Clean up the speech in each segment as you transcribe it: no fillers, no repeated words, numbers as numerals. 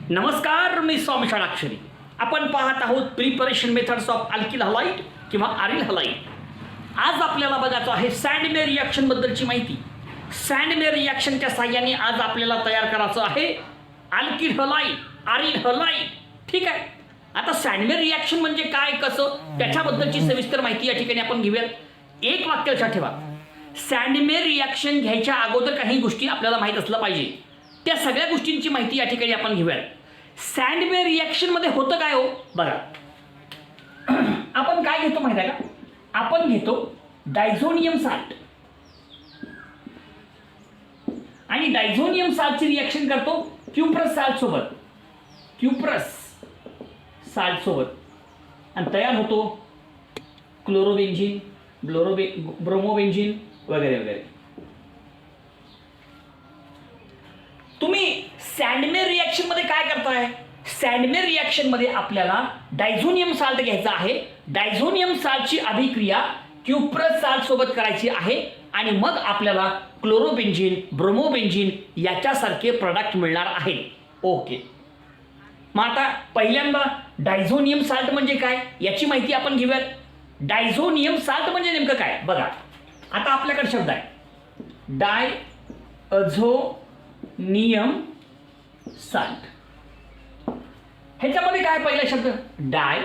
नमस्कार, मी स्वामी षडाक्षरी. आपण पाहत आहोत preparation methods of alkyl halide किंवा आरिल हलाइड. आज आपल्याला बघायचं आहे सँडमे रिॲक्शन बद्दलची माहिती. सँडमे रिॲक्शनच्या साहाय्याने आज आपल्याला तयार करायचं आहे अल्किल हलाइड, आरिल हलाइड. ठीक आहे. आता सँडमे रिॲक्शन म्हणजे काय, कसं, त्याच्याबद्दलची सविस्तर माहिती या ठिकाणी आपण घेऊयात. एक वाक्य लक्षात ठेवा, सँडमे रिॲक्शन घ्यायच्या अगोदर काही गोष्टी आपल्याला माहीत असलं पाहिजे. त्या सगळ्या गोष्टींची माहिती या ठिकाणी आपण घेऊयात. सँडमे रिॲक्शन मध्ये होतं काय हो बघा. आपण काय घेतो माहिती आहे का, आपण घेतो डायझोनियम साल्ट आणि डायझोनियम साल्टची रिॲक्शन करतो क्युप्रस साल्ट सोबत, क्युप्रस साल्ट सोबत, आणि तयार होतो क्लोरोबेन्झीन, ब्रोमोबेन्झीन वगैरे वगैरे. तुम्ही सँडमे रिॲक्शन मध्ये काय करताय, सँडमे रिॲक्शन मध्ये आपल्याला डायझोनियम साल्ट घ्यायचा आहे. डायझोनियम साल्टची अभिक्रिया क्युप्रस साल्ट सोबत करायची आहे आणि मग आपल्याला क्लोरोबेन्झीन, ब्रोमोबेन्झीन याच्यासारखे प्रोडक्ट मिळणार आहेत. ओके. मग आता पहिल्यांदा डायझोनियम साल्ट म्हणजे काय याची माहिती आपण घेऊयात. डायझोनियम साल्ट म्हणजे नेमकं काय बघा. आता आपल्याकडे शब्द आहे डायझोनियम साल्ट. ह्याच्यामध्ये काय पहिला शब्द डाय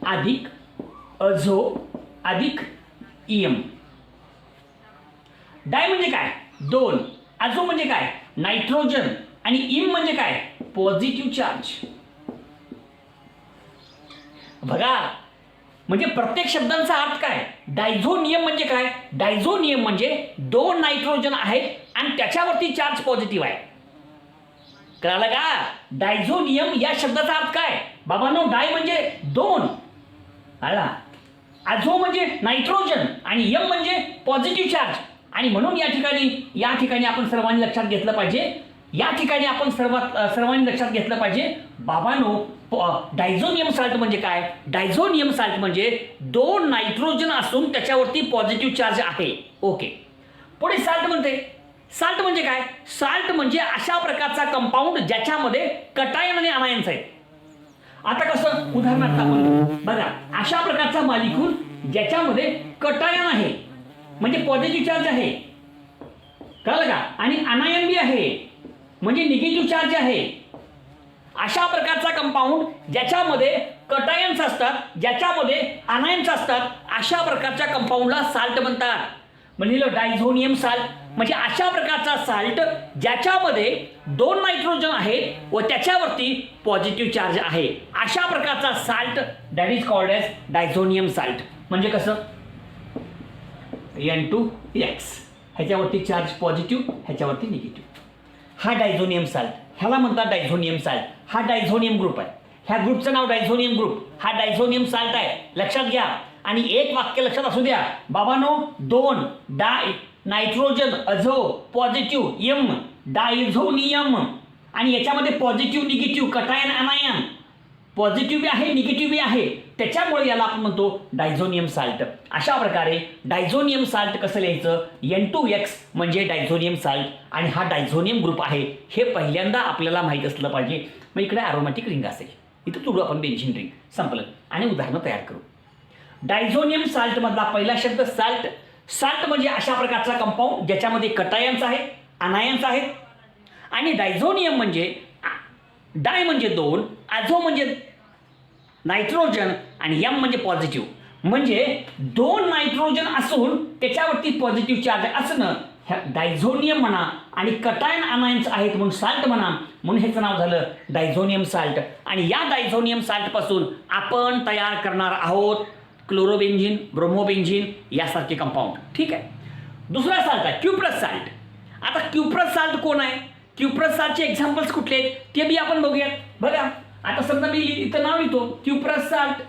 अधिक अझो अधिक इयम. डाय म्हणजे काय दोन, अझो म्हणजे काय नायट्रोजन, आणि इम म्हणजे काय पॉझिटिव्ह चार्ज. बघा, म्हणजे प्रत्येक शब्दांचा अर्थ काय. डायझोनियम म्हणजे काय, डायझोनियम म्हणजे दोन नायट्रोजन आहेत आणि त्याच्यावरती चार्ज पॉझिटिव्ह आहे. कळालं का. डायझोनियम या शब्दाचा अर्थ काय बाबांनो, डाय म्हणजे दोन, अझो म्हणजे नायट्रोजन आणि यम म्हणजे पॉझिटिव्ह चार्ज. आणि म्हणून या ठिकाणी आपण सर्वांनी लक्षात घेतलं पाहिजे, या ठिकाणी आपण सर्वांनी लक्षात घेतलं पाहिजे बाबांनो, डायझोनियम साल्ट म्हणजे काय. डायझोनियम साल्ट म्हणजे दोन नायट्रोजन असून त्याच्यावरती पॉझिटिव्ह चार्ज आहे. ओके. पुढे साल्ट म्हणते. साल्ट म्हणजे काय, साल्ट म्हणजे अशा प्रकारचा कंपाऊंड ज्याच्यामध्ये कटायन आणि अनायन्स आहेत. आता कसं उदाहरणार्थ आपण बघा, अशा प्रकारचा मालिक्यूल ज्याच्यामध्ये कटायन आहे म्हणजे पॉझिटिव्ह चार्ज आहे, कळलं का, आणि अनायन बी आहे म्हणजे निगेटिव्ह चार्ज आहे. अशा प्रकारचा कंपाऊंड ज्याच्यामध्ये कटायन्स असतात, ज्याच्यामध्ये अनायन्स असतात, अशा प्रकारच्या कंपाऊंडला साल्ट म्हणतात. म्हणजे डायझोनियम साल्ट म्हणजे अशा प्रकारचा साल्ट ज्याच्यामध्ये दोन नायट्रोजन आहेत व त्याच्यावरती पॉझिटिव्ह चार्ज आहे. अशा प्रकारचा salt that is called as diazonium salt. म्हणजे कसं N2X, ह्याच्यावरती चार्ज पॉझिटिव्ह, ह्याच्यावरती निगेटिव्ह. हा डायझोनियम साल्ट, ह्याला म्हणतात डायझोनियम साल्ट. हा डायझोनियम ग्रुप आहे, ह्या ग्रुपचं नाव डायझोनियम ग्रुप. हा डायझोनियम साल्ट आहे, लक्षात घ्या. आणि एक वाक्य लक्षात असू द्या बाबांनो, दोन डाय नायट्रोजन अझो पॉझिटिव्ह यम डायझोनियम, आणि याच्यामध्ये positive negative cation anion, positive B आहे निगेटिव्ह बी आहे, त्याच्यामुळे याला आपण म्हणतो डायझोनियम साल्ट. अशा प्रकारे डायझोनियम साल्ट कसं लिहायचं, N2X म्हणजे डायझोनियम साल्ट, आणि हा डायझोनियम ग्रुप आहे हे पहिल्यांदा आपल्याला माहीत असलं पाहिजे. मग इकडे अरोमॅटिक रिंग असेल, इथं तुडू आपण बेन्झीन रिंग, संपलं. आणि उदाहरणं तयार करू. डायझोनियम साल्ट मधला पहिला शब्द साल्ट. साल्ट म्हणजे अशा प्रकारचा कंपाऊंड ज्याच्यामध्ये कटायन्स आहेत, अनायन्स आहेत. आणि डायझोनियम म्हणजे डाय म्हणजे दोन, अझो म्हणजे नायट्रोजन, आणि यम म्हणजे पॉझिटिव्ह. म्हणजे दोन नायट्रोजन असून त्याच्यावरती पॉझिटिव्ह चार्ज असणं डायझोनियम म्हणा, आणि कटायन अनायन्स आहेत म्हणून साल्ट म्हणा, म्हणून ह्याचं नाव झालं डायझोनियम साल्ट. आणि या डायझोनियम साल्ट पासून आपण तयार करणार आहोत क्लोरोबेन्झीन, ब्रोमोबेन्झीन यासारखे कंपाऊंड. ठीक आहे. दुसरा साल्ट आहे क्युप्रस साल्ट. आता क्युप्रस साल्ट कोण आहे, क्युप्रस साल्टचे एक्झाम्पल्स कुठले आहेत ते बी आपण बघूयात. बघा, आता समजा मी इथं नाव लिहितो क्युप्रस साल्ट.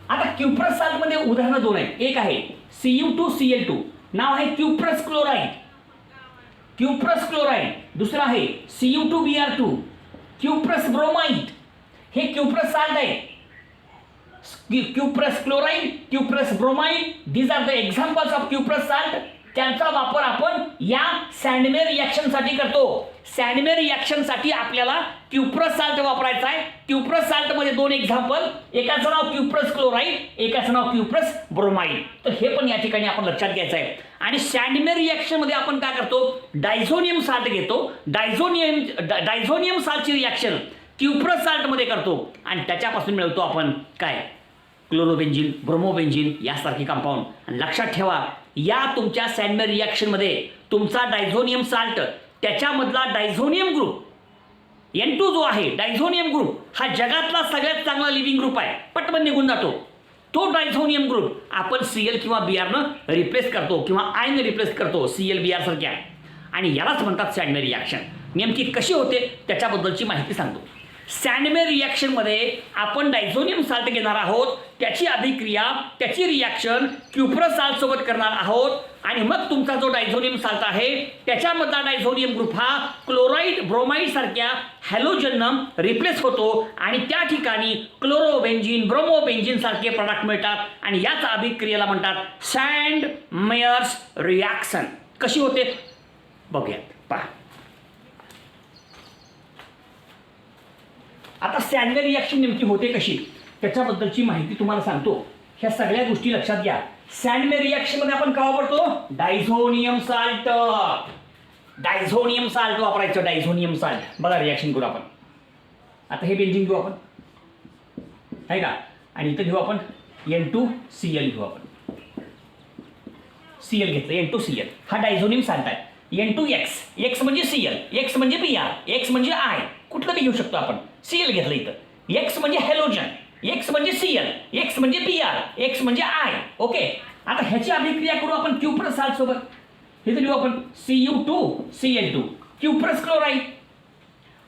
आता क्युप्रस साल्ट मध्ये उदाहरणं दोन आहेत. एक आहे Cu2Cl2, नाव आहे क्युप्रस क्लोराईड, क्युप्रस क्लोराईड. दुसरं आहे Cu2Br2, क्युप्रस ब्रोमाइड. हे क्युप्रस साल्ट आहे. cuprous chloride, cuprous bromide, these are the examples of cuprous salt. त्यांचा वापर आपण या सँडमे रिॲक्शनसाठी करतो. सँडमे रिॲक्शनसाठी आपल्याला क्युप्रस साल्ट वापरायचा आहे. क्युप्रस साल्टमध्ये दोन एक्झाम्पल, एकाचं नाव क्युप्रस क्लोराईड, एकाचं नाव क्युप्रस ब्रोमाइड. तर हे पण या ठिकाणी आपण लक्षात घ्यायचं आहे. आणि सँडमे रिॲक्शनमध्ये आपण काय करतो, डायझोनियम साल्ट घेतो. डायझोनियम साल्टची रिॲक्शन क्युप्रस साल्टमध्ये करतो आणि त्याच्यापासून मिळवतो आपण काय, क्लोरोबेन्झीन, ब्रोमोबेन्झीन यासारखे कंपाऊंड. आणि लक्षात ठेवा, या तुमच्या सँडमे रिॲक्शनमध्ये तुमचा डायझोनियम साल्ट, त्याच्यामधला डायझोनियम ग्रुप N2 जो आहे, डायझोनियम ग्रुप हा जगातला सगळ्यात चांगला लिव्हिंग ग्रुप आहे, पटकन निघून जातो. तो डायझोनियम ग्रुप आपण Cl किंवा Br रिप्लेस करतो किंवा आयन रिप्लेस करतो Cl Br सारख्या. आणि यालाच म्हणतात सँडमे रिॲक्शन. नेमकी कशी होते त्याच्याबद्दलची माहिती सांगतो. सँडमे रिॲक्शनमध्ये आपण डायझोनियम साल्ट घेणार आहोत, त्याची अभिक्रिया, त्याची रिॲक्शन क्युप्रस साल्ट सोबत करणार आहोत आणि मग तुमचा जो डायझोनियम साल्ट आहे त्याच्यामधला डायझोनियम ग्रुप हा क्लोराईड, ब्रोमाइड सारख्या हॅलोजननं रिप्लेस होतो आणि त्या ठिकाणी क्लोरोबेन्झीन, ब्रोमोबेन्झीन सारखे प्रोडक्ट मिळतात आणि याच अभिक्रियेला म्हणतात सँडमेयर्स रिॲक्शन. कशी होते बघूयात, पहा. आता सँडमे रिॲक्शन नेमकी होते कशी त्याच्याबद्दलची माहिती तुम्हाला सांगतो. ह्या सगळ्या गोष्टी लक्षात घ्या. सँडमे रिॲक्शनमध्ये आपण काय वापरतो, डायझोनियम साल्ट. डायझोनियम साल्ट वापरायचं, डायझोनियम साल्ट. बघा रिॲक्शन करू आपण. आता हे बेंझिन घेऊ आपण, आहे का, आणि इथं घेऊ आपण N2Cl घेऊ आपण. Cl घेतलं, N2Cl हा डायझोनियम साल्ट आहे. N2X, X म्हणजे Cl, X म्हणजे Br, X म्हणजे I, कुठलं बी घेऊ शकतो आपण. Cl घेतलं इथं. X म्हणजे हॅलोजन, X म्हणजे Cl, X म्हणजे Br, X म्हणजे I. ओके. आता ह्याची अभिक्रिया करू आपण क्युप्रस साल्ट सोबत. हे लिहू आपण Cu2Cl2, क्युप्रस क्लोराईड.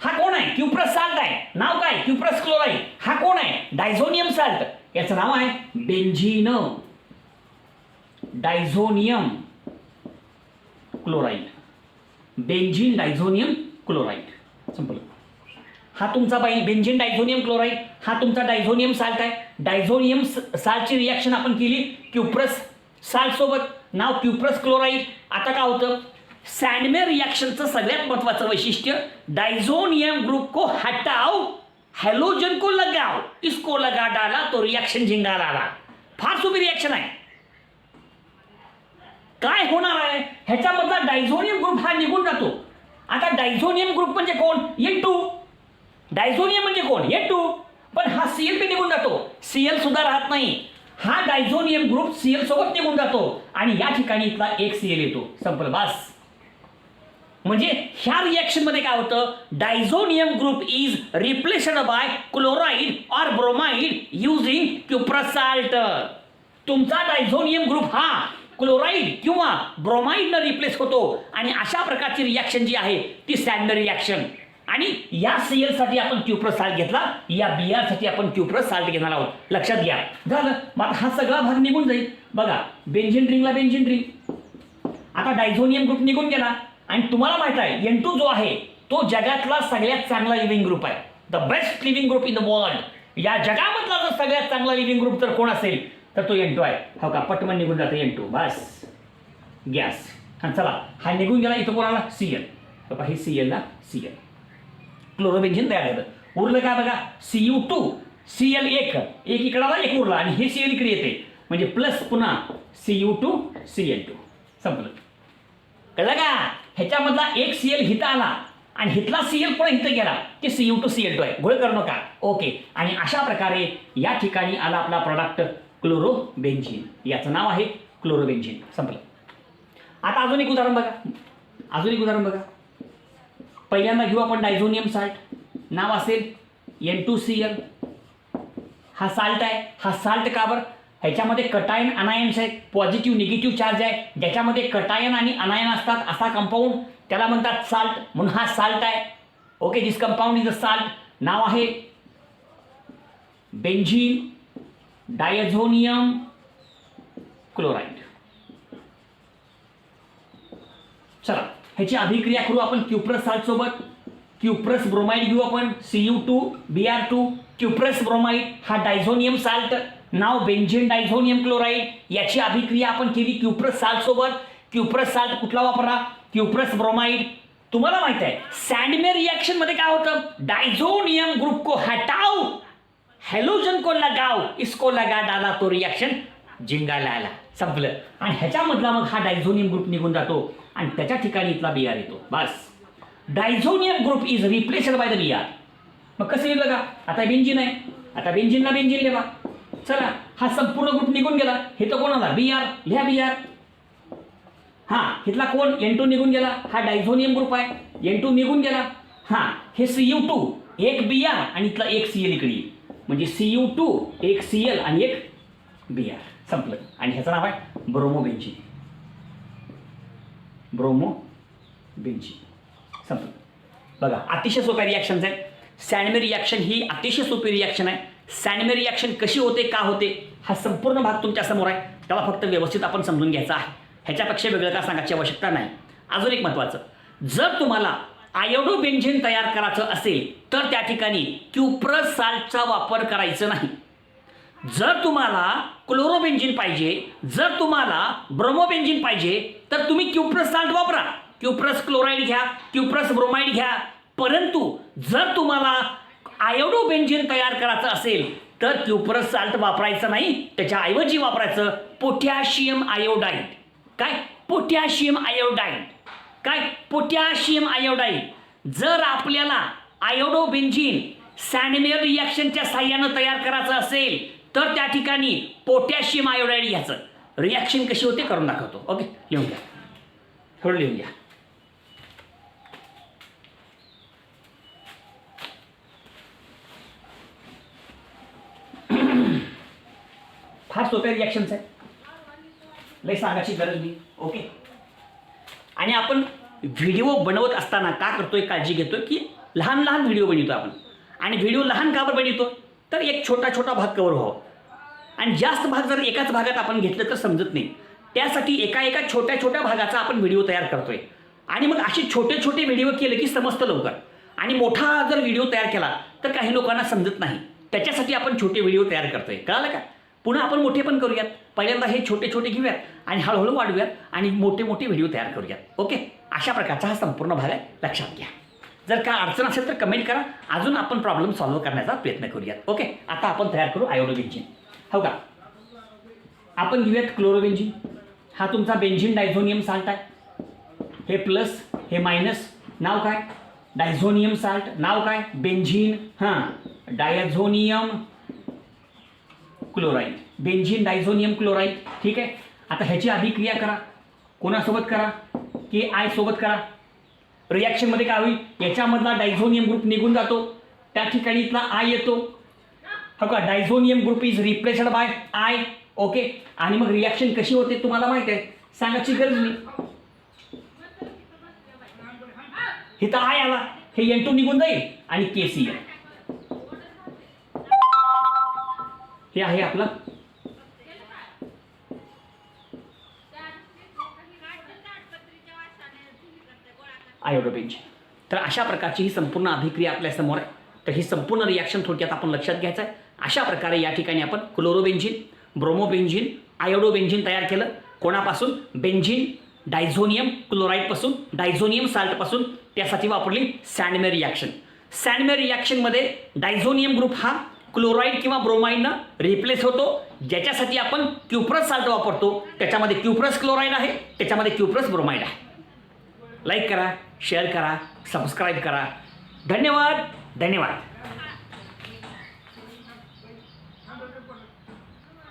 हा कोण आहे, क्युप्रस साल्ट आहे. नाव काय, क्युप्रस क्लोराईड. हा कोण आहे, डायझोनियम साल्ट. याचं नाव आहे benzene diazonium chloride. Benzene diazonium chloride, संपलं. हा तुमचा बेंझिन डायझोनियम क्लोराईड हा तुमचा डायझोनियम साल्ट आहे. डायझोनियम साल्टची रिॲक्शन आपण केली क्युप्रस साल्ट सोबत, नाव क्युप्रस क्लोराईड. आता काय होतं, सँडमे रिॲक्शनचं सगळ्यात महत्त्वाचं वैशिष्ट्य, डायझोनियम ग्रुप को हटाओ, हॅलोजन को लगाओ, इसको लगा डाला तो रिॲक्शन झिंगा लाला. फार सोपी रिॲक्शन आहे. काय होणार आहे, ह्याच्यामधला डायझोनियम ग्रुप हा निघून जातो. आता डायझोनियम ग्रुप म्हणजे कोण, N2. डायझोनियम म्हणजे कोण, N2. पण हा Cl बी निघून जातो, Cl सुद्धा राहत नाही. हा डायझोनियम ग्रुप Cl सोबत निघून जातो आणि या ठिकाणी इथला एक Cl येतो, संपलं, बस. म्हणजे ह्या रिॲक्शन मध्ये काय होतं, diazonium group is replaced by chloride or bromide using cuprous salt. तुमचा डायझोनियम ग्रुप हा क्लोराईड किंवा ब्रोमाइडनं रिप्लेस होतो आणि अशा प्रकारची रिॲक्शन जी आहे ती सँडमे रिॲक्शन. आणि या Cl साठी आपण क्युप्रस साल्ट घेतला, या Br साठी आपण क्युप्रस साल्ट घेणार आहोत. लक्षात घ्या, झालं. मग हा सगळा भाग निघून जाईल. बघा, बेंझिन रिंगला बेंझिन रिंग. आता डायझोनियम ग्रुप निघून गेला आणि तुम्हाला माहित आहे N2 जो आहे तो जगातला सगळ्यात चांगला लिव्हिंग ग्रुप आहे. The best living group in the world. या जगामधला जर सगळ्यात चांगला लिव्हिंग ग्रुप तर कोण असेल तर तो N2 आहे. हो का, पटमन निघून जातं N2, बस, गॅस. हा चला, हा निघून गेला. इथं कोणाला, Cl. बाबा हे Cl ला Cl, क्लोरोबेन्झिन तयार झालं. उरलं काय बघा, Cu2Cl, एक इकडाला एक उरला आणि हे Cl इकडे येते म्हणजे प्लस पुन्हा Cu2Cl2, संपलं. कळलं का, ह्याच्यामधला एक Cl हिता आला आणि हितला Cl पण इथं गेला, ते Cu2Cl2 आहे. घोळ करू नका. ओके. आणि अशा प्रकारे या ठिकाणी आला आपला प्रॉडक्ट क्लोरोबेन्झिन. याचं नाव आहे क्लोरोबेन्झिन, संपलं. आता अजून एक उदाहरण बघा, पहिल्यांदा घेऊ आपण डायझोनियम साल्ट. नाव असेल N2Cl. हा साल्ट आहे. हा साल्ट का बरं, ह्याच्यामध्ये कटायन अनायन्स आहेत, पॉझिटिव्ह निगेटिव्ह चार्ज आहे. ज्याच्यामध्ये कटायन आणि अनायन असतात असा कंपाऊंड त्याला म्हणतात साल्ट, म्हणून हा साल्ट आहे. Okay, this compound is a salt. नाव आहे बेंझिन डायझोनियम क्लोराईड. चला, ह्याची अभिक्रिया करू आपण क्युप्रस साल्ट सोबत. क्युप्रस ब्रोमाइड घेऊ आपण, Cu2Br2, क्युप्रस ब्रोमाइड हा डायझोनियम साल्ट, नाव बेंझिन डायझोनियम क्लोराईड. याची अभिक्रिया आपण केली क्युप्रस साल्ट सोबत. क्युप्रस साल्ट कुठला वापरा? Cuprous bromide. तुम्हाला माहित आहे सैंडमे रिएक्शन मध्ये काय होतं? डायझोनियम ग्रुप को हटाओ, हॅलोजन को लगाओ, इसको लगा डाला तो रिएक्शन जिंगाला आला. संपलं. आणि ह्याच्यामधला मग हा डायझोनियम ग्रुप निघून जातो आणि त्याच्या ठिकाणी इथला बीआर येतो. बस. Diazonium group is replaced by the BR. मग कसं लिहिलं का? आता बेंझिन आहे, आता बेंझिनला बेंझिन लिहा. चला, हा संपूर्ण ग्रुप निघून गेला. हे तर कोणाला? बीआर. लिहा बीआर. हा, इथला कोण? N2 निघून गेला. हा डायझोनियम ग्रुप आहे. N2 निघून गेला. हा, हे Cu2 एक बीआर आणि इथला एक Cl इकडे येईल. म्हणजे Cu2 एक Cl आणि एक बीआर. संपलं. आणि ह्याचं नाव आहे ब्रोमोबेंझिन. ब्रोमोबेंझिन. संपलं. बघा, अतिशय सोप्या रिॲक्शन्स आहेत. सॅंडमे रिॲक्शन ही अतिशय सोपी रिॲक्शन आहे. सॅंडमे रिॲक्शन कशी होते, का होते, हा संपूर्ण भाग तुमच्या समोर आहे. त्याला फक्त व्यवस्थित आपण समजून घ्यायचा आहे. ह्याच्यापेक्षा वेगळं का सांगायची आवश्यकता नाही. अजून एक महत्त्वाचं, जर तुम्हाला आयोडोबेंझिन तयार करायचं असेल तर त्या ठिकाणी क्युप्रस साल्टचा वापर करायचा नाही. जर तुम्हाला क्लोरोबेंझिन पाहिजे, जर तुम्हाला ब्रोमोबेंझिन पाहिजे तर तुम्ही क्युप्रस साल्ट वापरा. क्युप्रस क्लोराईड घ्या, क्युप्रस ब्रोमाइड घ्या. परंतु जर तुम्हाला आयोडोबेंझिन तयार करायचं असेल तर क्युप्रस साल्ट वापरायचं नाही. त्याच्याऐवजी वापरायचं पोटॅशियम आयोडाईड. काय? Potassium iodide. काय? Potassium iodide. जर आपल्याला आयोडोबेंझिन सॅंडमे रिॲक्शनच्या साह्यानं तयार करायचं असेल तर त्या ठिकाणी पोटॅशियम आयोडाईड घ्यायचं. रिॲक्शन कशी होते करून दाखवतो. ओके, लिहून घ्या. थोडं लिहून घ्या. फार सोप्या रिॲक्शन्स आहेत, लय सांगायची गरज नाही. ओके. आणि आपण व्हिडिओ बनवत असताना का करतोय, काळजी घेतोय की लहान लहान व्हिडिओ बनवतो आपण. आणि व्हिडिओ लहान का बरं बनवतो? तर एक छोटा छोटा भाग कव्हर व्हावा. आणि जास्त भाग जर एकाच भागात आपण घेतलं तर समजत नाही. त्यासाठी एका एका छोट्या छोट्या भागाचा आपण व्हिडिओ तयार करतोय. आणि मग असे छोटे छोटे व्हिडिओ केले की समजतं लवकर. आणि मोठा जर व्हिडिओ तयार केला तर काही लोकांना समजत नाही. त्याच्यासाठी आपण छोटे व्हिडिओ तयार करतोय. कळालं का? पुन्हा आपण मोठे पण करूयात. पहिल्यांदा हे छोटे छोटे घेऊयात आणि हळूहळू वाढूयात आणि मोठे मोठे व्हिडिओ तयार करूयात. ओके. अशा प्रकारचा हा संपूर्ण भाग आहे, लक्षात घ्या. जर काय अडचण असेल तर कमेंट करा, अजून आपण प्रॉब्लेम सॉल्व्ह करण्याचा प्रयत्न करूयात. ओके. आता आपण तयार करू आयोडोबेंझिन. हो का? आपण घेऊयात क्लोरोबेंझिन. हा तुमचा बेंझिन डायझोनियम साल्ट आहे. हे प्लस, हे मायनस. नाव काय? Diazonium salt. नाव काय? बेंझिन. हां, diazonium chloride. Benzene diazonium chloride. ठीक आहे. आता ह्याची अभिक्रिया करा. कोणासोबत करा? KI सोबत करा. रिॲक्शनमध्ये काय होईल? याच्यामधला डायझोनियम ग्रुप निघून जातो, त्या ठिकाणी इथला I येतो. हो का? Diazonium group is replaced bye I. Okay. आणि मग रिॲक्शन कशी होते तुम्हाला माहिती आहे, सांगायची गरज नाही. इथं I आला, हे N2 निघून जाईल आणि KCl. हे आहे आपलं आयोडोबेंझिन. तर अशा प्रकारची ही संपूर्ण अभिक्रिया आपल्या समोर आहे. तर ही संपूर्ण रिॲक्शन थोडक्यात आपण लक्षात घ्यायचं आहे. अशा प्रकारे या ठिकाणी आपण क्लोरोबेंझिन, ब्रोमोबेंझिन, आयोडोबेंझिन तयार केलं. कोणापासून? बेंझिन डायझोनियम क्लोराईडपासून, डायझोनियम साल्टपासून. त्यासाठी वापरली सॅंडमे रिॲक्शन. सॅंडमे रिॲक्शनमध्ये डायझोनियम ग्रुप हा क्लोराईड किंवा ब्रोमाइडनं रिप्लेस होतो, ज्याच्यासाठी आपण क्युप्रस साल्ट वापरतो. त्याच्यामध्ये क्युप्रस क्लोराईड आहे, त्याच्यामध्ये क्युप्रस ब्रोमाइड आहे. लाईक करा, शेअर करा, सबस्क्राईब करा. धन्यवाद. धन्यवाद.